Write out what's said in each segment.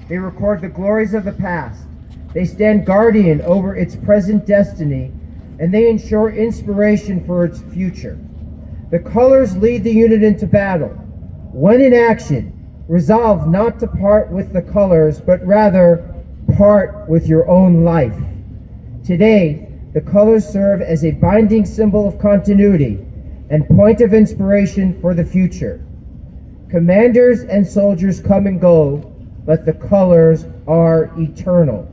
They record the glories of the past. They stand guardian over its present destiny, and they ensure inspiration for its future. The colors lead the unit into battle. When in action, resolve not to part with the colors, but rather part with your own life. Today, the colors serve as a binding symbol of continuity and point of inspiration for the future. Commanders and soldiers come and go, but the colors are eternal.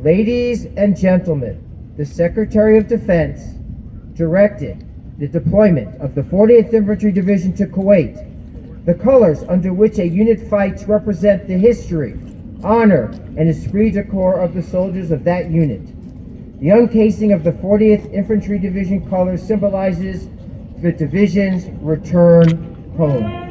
Ladies and gentlemen, the Secretary of Defense directed the deployment of the 40th Infantry Division to Kuwait. The colors under which a unit fights represent the history, honor, and esprit de corps of the soldiers of that unit. The uncasing of the 40th Infantry Division colors symbolizes the division's return home.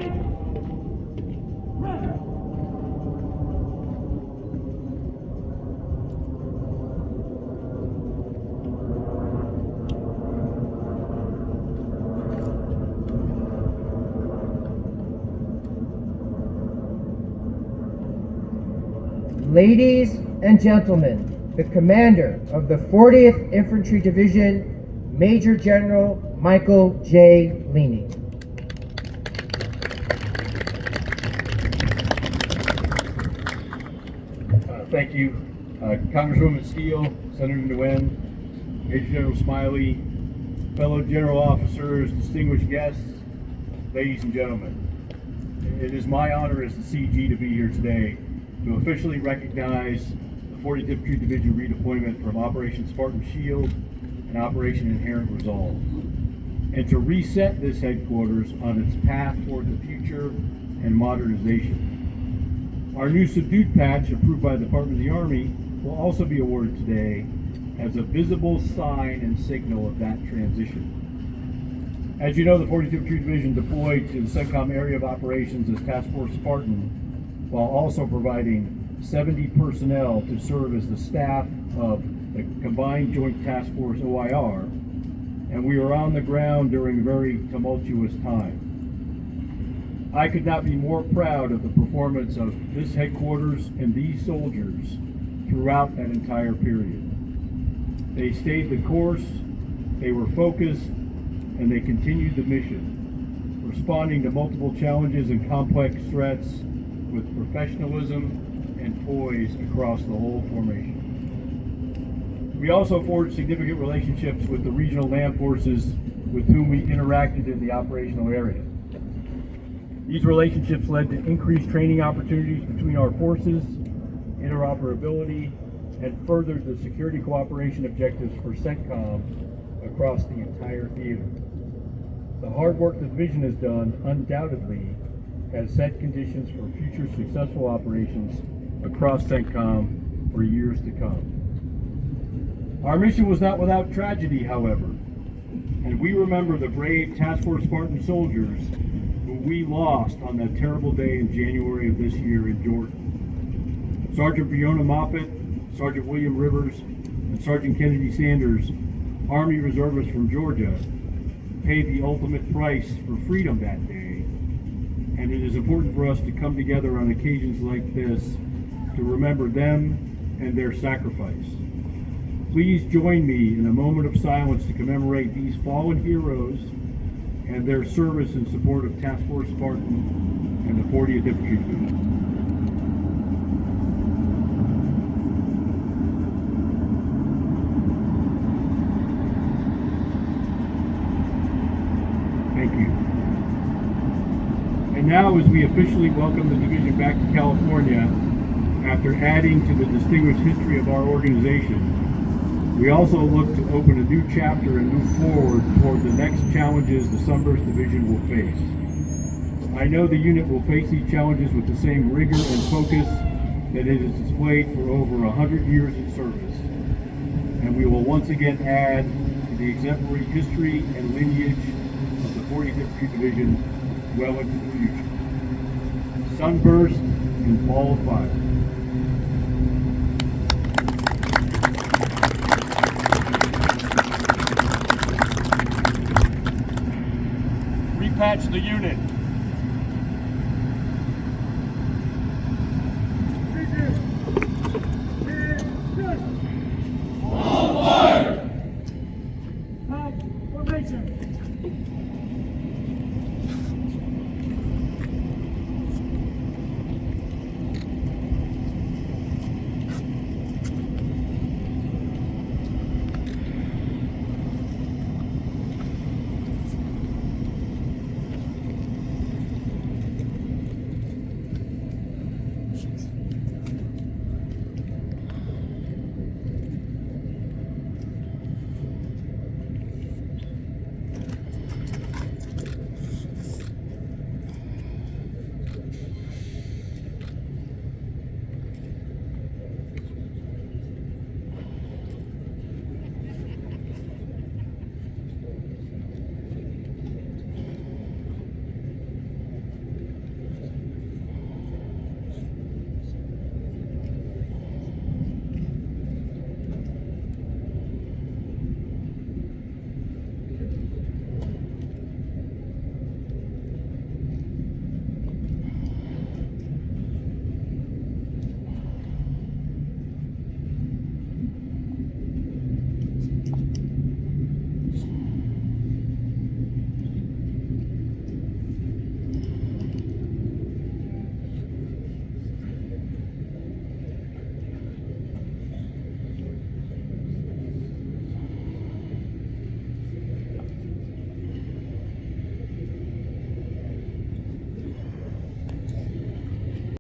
Ladies and gentlemen, the commander of the 40th Infantry Division, Major General Michael J. Leaney. Thank you, Congresswoman Steele, Senator Nguyen, Major General Smiley, fellow general officers, distinguished guests, ladies and gentlemen. It is my honor as the CG to be here today to officially recognize the 40th Infantry Division redeployment from Operation Spartan Shield and Operation Inherent Resolve, and to reset this headquarters on its path toward the future and modernization. Our new subdued patch, approved by the Department of the Army, will also be awarded today as a visible sign and signal of that transition. As you know, the 40th Infantry Division deployed to the CENTCOM area of operations as Task Force Spartan, while also providing 70 personnel to serve as the staff of the Combined Joint Task Force OIR, and we were on the ground during a very tumultuous time. I could not be more proud of the performance of this headquarters and these soldiers throughout that entire period. They stayed the course, they were focused, and they continued the mission, responding to multiple challenges and complex threats with professionalism and poise across the whole formation. We also forged significant relationships with the regional land forces with whom we interacted in the operational area. These relationships led to increased training opportunities between our forces, interoperability, and furthered the security cooperation objectives for CENTCOM across the entire theater. The hard work the division has done undoubtedly has set conditions for future successful operations across CENTCOM for years to come. Our mission was not without tragedy, however, and we remember the brave Task Force Spartan soldiers who we lost on that terrible day in January of this year in Jordan. Sergeant Breonna Moffett, Sergeant William Rivers, and Sergeant Kennedy Sanders, Army reservists from Georgia, paid the ultimate price for freedom that day. And it is important for us to come together on occasions like this to remember them and their sacrifice. Please join me in a moment of silence to commemorate these fallen heroes and their service in support of Task Force Spartan and the 40th Infantry Division. Thank you. And now, as we officially welcome the division back to California, after adding to the distinguished history of our organization, we also look to open a new chapter and move forward toward the next challenges the Sunburst Division will face. I know the unit will face these challenges with the same rigor and focus that it has displayed for over 100 years in service, and we will once again add to the exemplary history and lineage of the 40th Infantry Division well into the future. Sunburst and Ball of Fire.